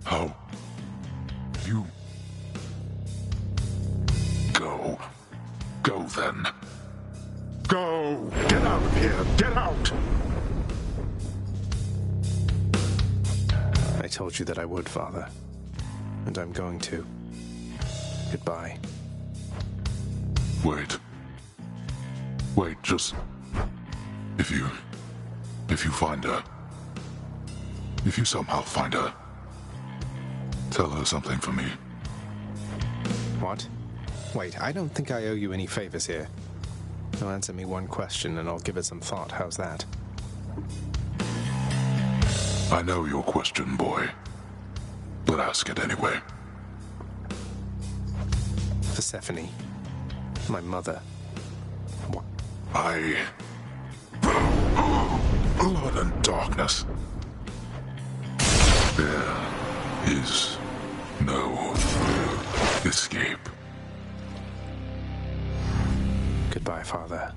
How? You... Go. Go then. Go! Get out of here! Get out! I told you that I would, Father. And I'm going to. Goodbye. Wait. Wait, just... If you find her... If you somehow find her... Tell her something for me. What? Wait, I don't think I owe you any favors here. You'll answer me one question and I'll give it some thought. How's that? I know your question, boy. But ask it anyway. Persephone. My mother. What? Blood and darkness. There is no escape. Goodbye, Father.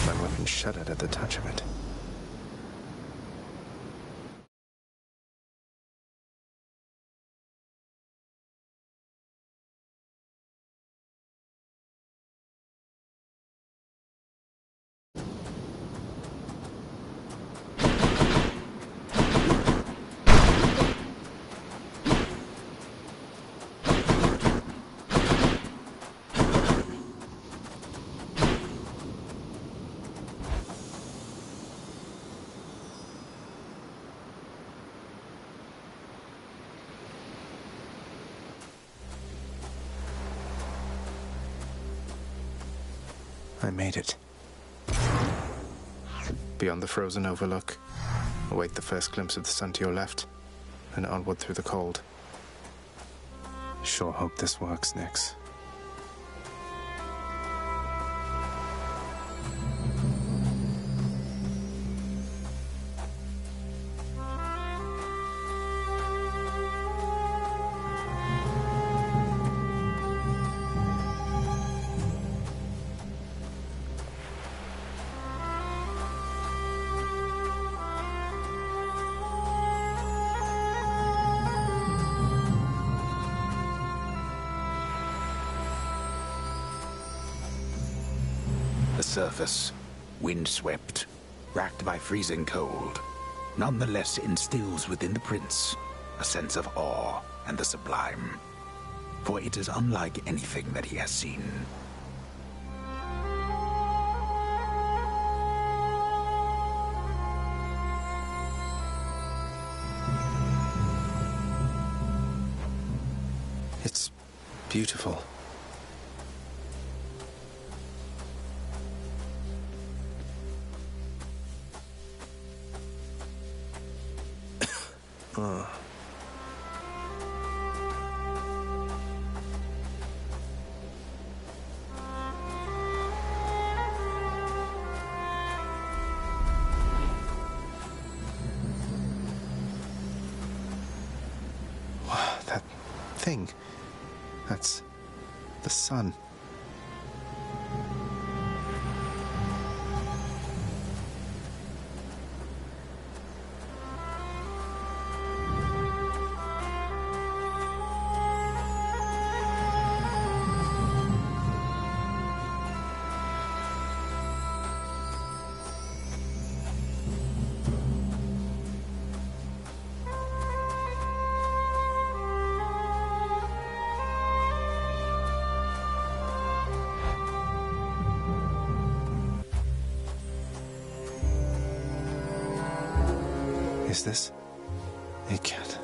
My weapon shuddered at the touch of it. I made it. Beyond the frozen overlook, await the first glimpse of the sun to your left, and onward through the cold. Sure hope this works, Nyx. The surface, windswept, racked by freezing cold, nonetheless instills within the prince a sense of awe and the sublime, for it is unlike anything that he has seen. It's beautiful. That thing. That's the sun. Is this a cat?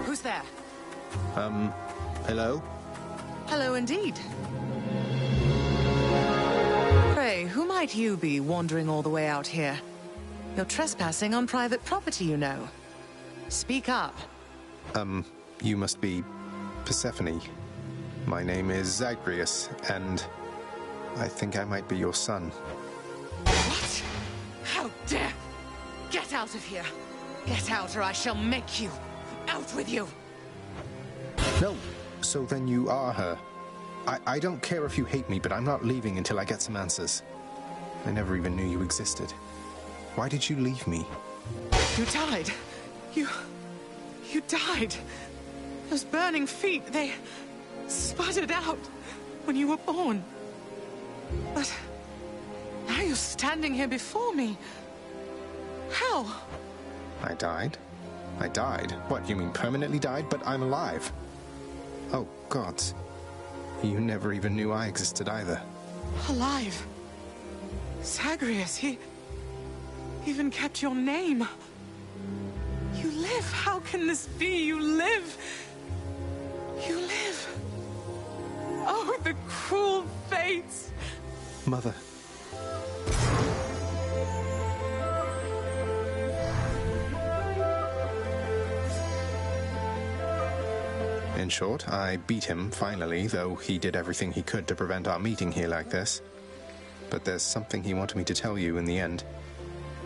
Who's there? Hello? Hello indeed. Pray, who might you be wandering all the way out here? You're trespassing on private property, you know. Speak up. You must be Persephone. My name is Zagreus, and I think I might be your son. What? How dare! Get out of here! Get out, or I shall make you! Out with you! No, so then you are her. I don't care if you hate me, but I'm not leaving until I get some answers. I never even knew you existed. Why did you leave me? You died. You died. Those burning feet, they sputtered out when you were born. But now you're standing here before me. How? I died? I died? What, you mean permanently died? But I'm alive. Oh, gods. You never even knew I existed either. Alive? Zagreus, he even kept your name. You live. How can this be? You live. You live. Oh, the cruel fates. Mother. In short, I beat him, finally, though he did everything he could to prevent our meeting here like this. But there's something he wanted me to tell you in the end.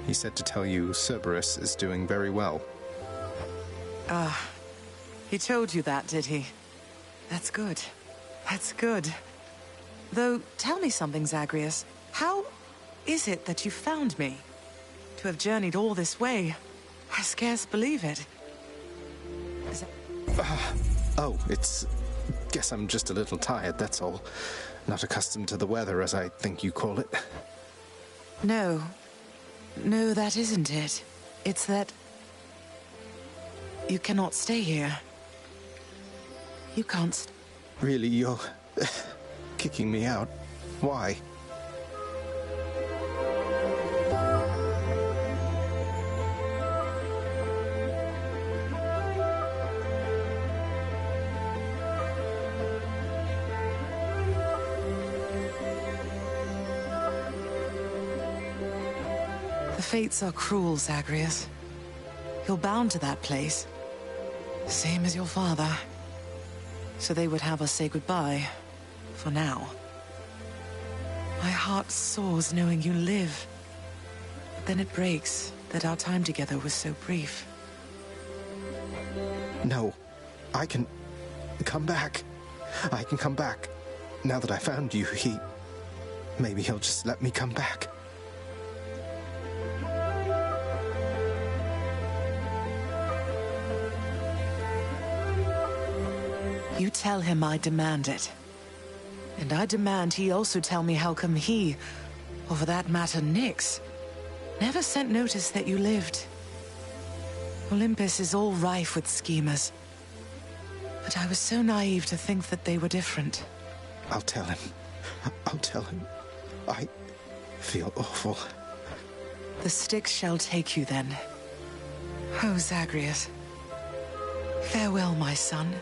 He said to tell you Cerberus is doing very well. He told you that, did he? That's good. That's good. Though, tell me something, Zagreus. How is it that you found me? To have journeyed all this way, I scarce believe it. Oh, guess I'm just a little tired, that's all. Not accustomed to the weather, as I think you call it. No. No, that isn't it. It's that you cannot stay here. You can't. Really, you're kicking me out? Why? The fates are cruel, Zagreus. You're bound to that place. Same as your father. So they would have us say goodbye. For now. My heart soars knowing you live. But then it breaks that our time together was so brief. No. I can come back. I can come back. Now that I found you, maybe he'll just let me come back. You tell him I demand it. And I demand he also tell me how come he, or for that matter Nyx, never sent notice that you lived. Olympus is all rife with schemers. But I was so naive to think that they were different. I'll tell him. I'll tell him. I feel awful. The Styx shall take you then. Oh, Zagreus. Farewell, my son.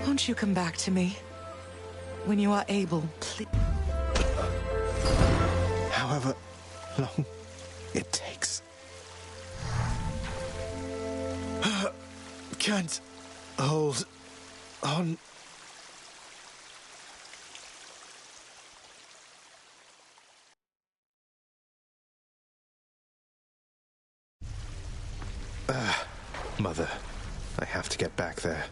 Won't you come back to me? When you are able, please. However long it takes. Can't hold on. Mother, I have to get back there.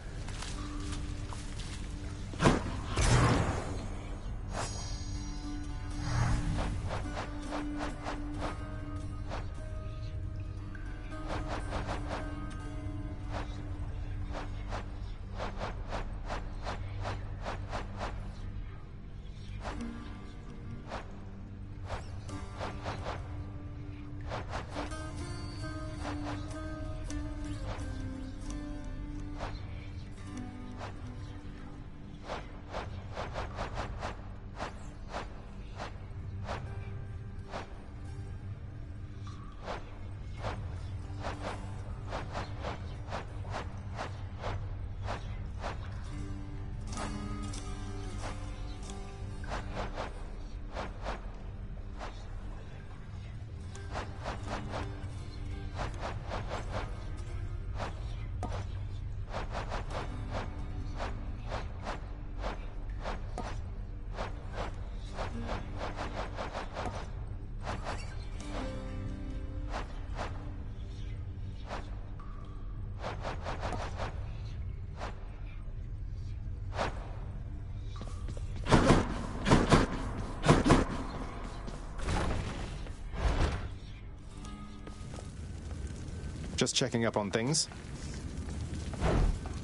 Just checking up on things.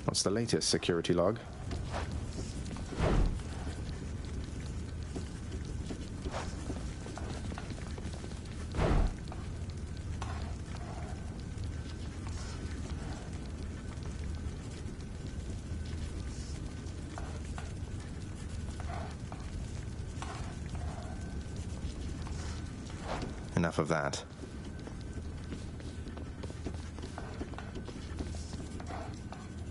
What's the latest security log? Enough of that.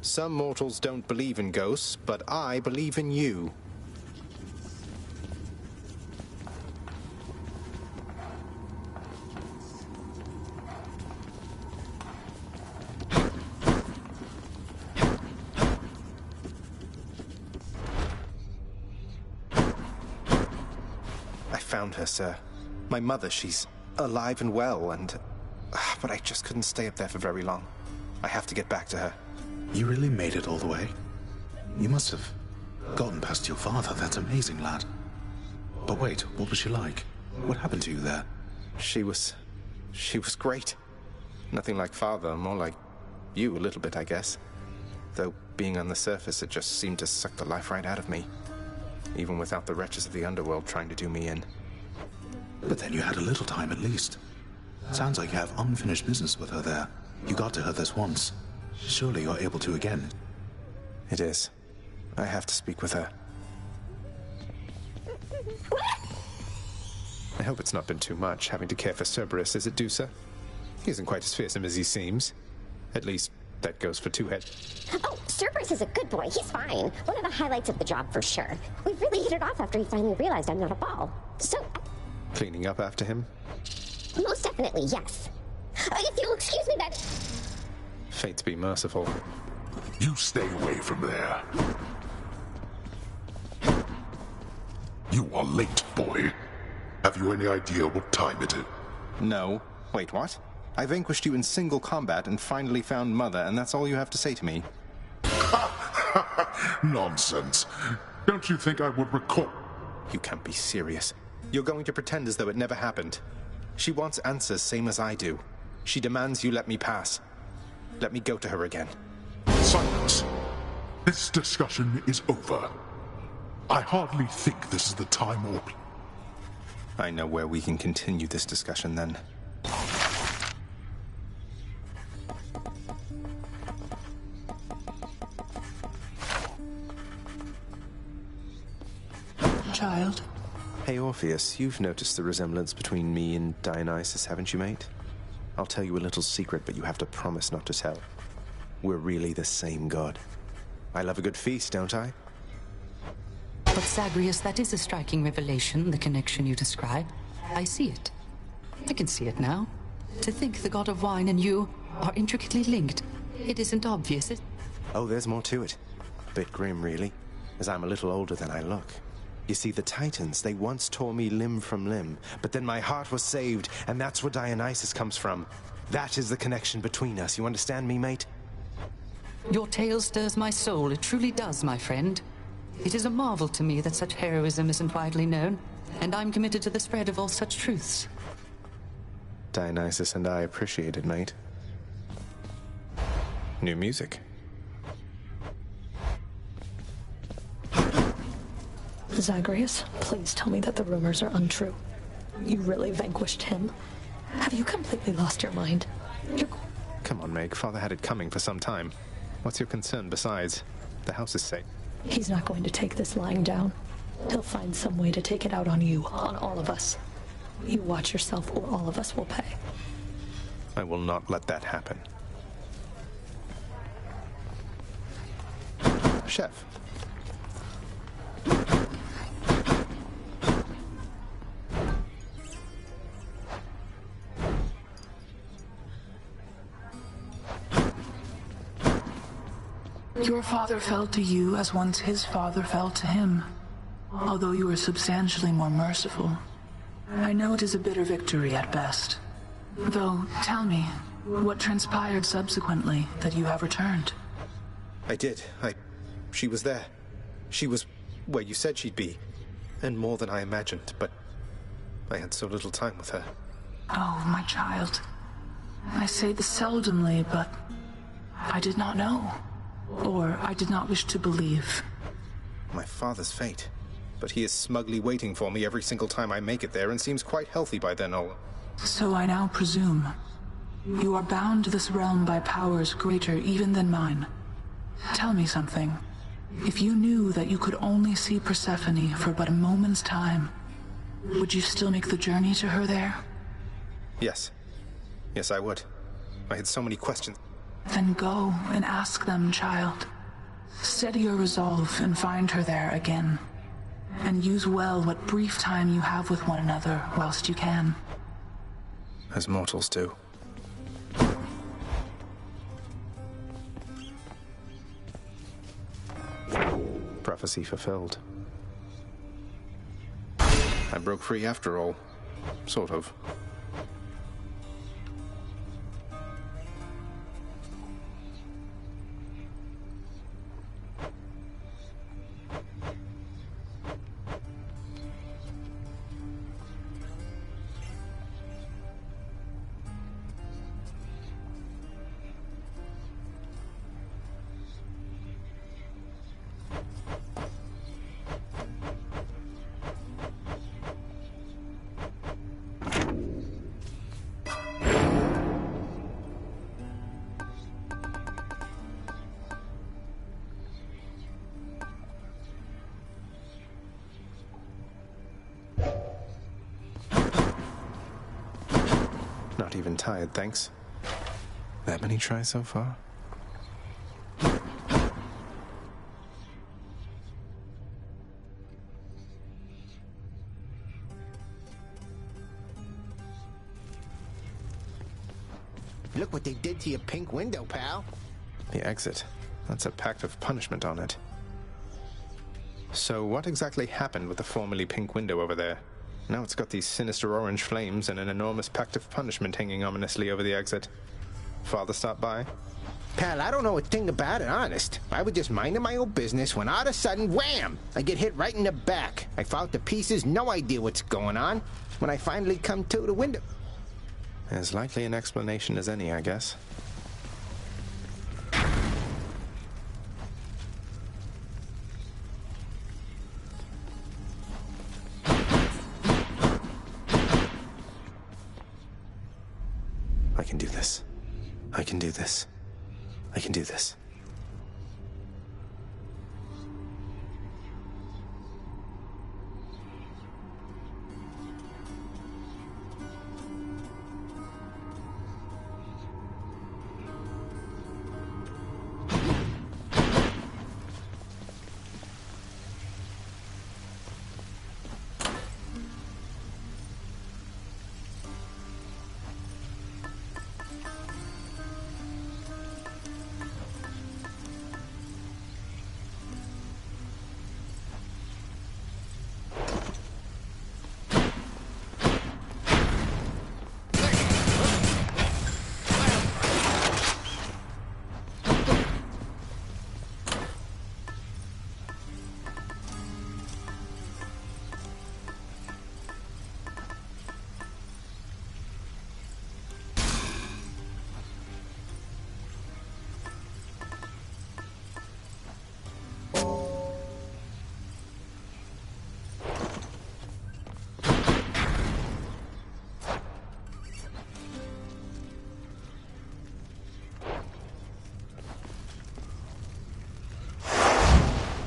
Some mortals don't believe in ghosts, but I believe in you. I found her, sir. My mother, she's alive and well, and... but I just couldn't stay up there for very long. I have to get back to her. You really made it all the way? You must have gotten past your father. That's amazing, lad. But wait, what was she like? What happened to you there? She was great. Nothing like father, more like you a little bit, I guess. Though being on the surface, it just seemed to suck the life right out of me. Even without the wretches of the underworld trying to do me in. But then you had a little time at least. Sounds like you have unfinished business with her there. You got to her this once. Surely you're able to again. It is. I have to speak with her. I hope it's not been too much having to care for Cerberus, is it, Dusa? He isn't quite as fearsome as he seems. At least, that goes for Two-Head. Oh, Cerberus is a good boy. He's fine. One of the highlights of the job for sure. We really hit it off after he finally realized I'm not a ball. So... Cleaning up after him? Most definitely, yes. If you'll excuse me, that... Fates be merciful. You stay away from there. You are late, boy. Have you any idea what time it is? No. Wait, what? I vanquished you in single combat and finally found Mother, and that's all you have to say to me? Nonsense. Don't you think I would recall... You can't be serious. You're going to pretend as though it never happened. She wants answers same as I do. She demands you let me pass. Let me go to her again. Silence. This discussion is over. I hardly think this is the time or... I know where we can continue this discussion then. Child. Hey, Orpheus, you've noticed the resemblance between me and Dionysus, haven't you, mate? I'll tell you a little secret, but you have to promise not to tell. We're really the same god. I love a good feast, don't I? But Zagreus, that is a striking revelation, the connection you describe. I see it. I can see it now. To think the god of wine and you are intricately linked. It isn't obvious, Oh, there's more to it. A bit grim, really, as I'm a little older than I look. You see, the Titans, they once tore me limb from limb, but then my heart was saved, and that's where Dionysus comes from. That is the connection between us. You understand me, mate? Your tale stirs my soul. It truly does, my friend. It is a marvel to me that such heroism isn't widely known, and I'm committed to the spread of all such truths. Dionysus and I appreciate it, mate. New music. Zagreus, please tell me that the rumors are untrue. You really vanquished him? Have you completely lost your mind? Come on, Meg. Father had it coming for some time. What's your concern besides? The house is safe. He's not going to take this lying down. He'll find some way to take it out on you, on all of us. You watch yourself or all of us will pay. I will not let that happen. Chef. Your father fell to you as once his father fell to him, although you were substantially more merciful. I know it is a bitter victory at best. Though, tell me, what transpired subsequently that you have returned? I did. She was there. She was where you said she'd be. And more than I imagined, but I had so little time with her. Oh, my child. I say this seldomly, but I did not know. Or I did not wish to believe. My father's fate. But he is smugly waiting for me every single time I make it there and seems quite healthy by then, all. So I now presume you are bound to this realm by powers greater even than mine. Tell me something. If you knew that you could only see Persephone for but a moment's time, would you still make the journey to her there? Yes. Yes, I would. I had so many questions. Then go and ask them, child. Steady your resolve and find her there again. And use well what brief time you have with one another whilst you can. As mortals do. Prophecy fulfilled. I broke free after all. Sort of. Not even tired, thanks. That many tries so far? Look what they did to your pink window, pal. The exit. That's a pact of punishment on it. So what exactly happened with the formerly pink window over there? Now it's got these sinister orange flames and an enormous pact of punishment hanging ominously over the exit. Father stopped by? Pal, I don't know a thing about it, honest. I was just minding my own business when all of a sudden, wham! I get hit right in the back. I fall to pieces, no idea what's going on. When I finally come to the window... As likely an explanation as any, I guess. I can do this. I can do this. I can do this.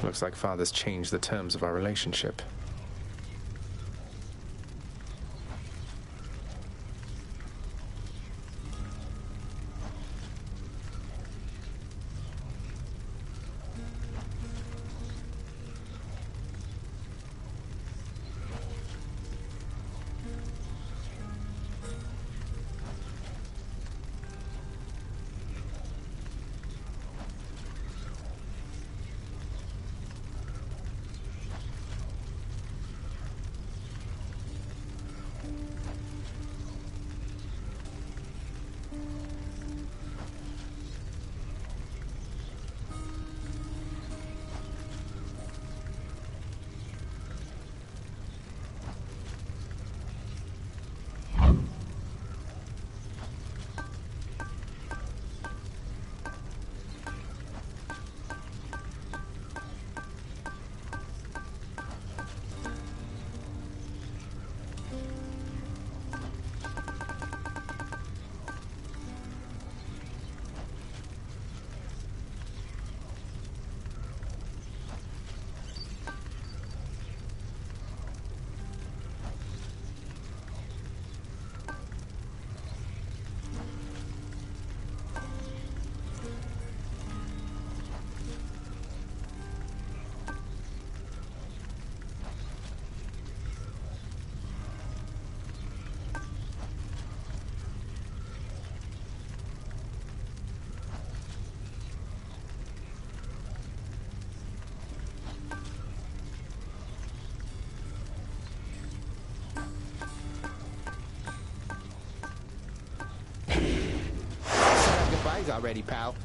Looks like Father's changed the terms of our relationship. eyes already, pal.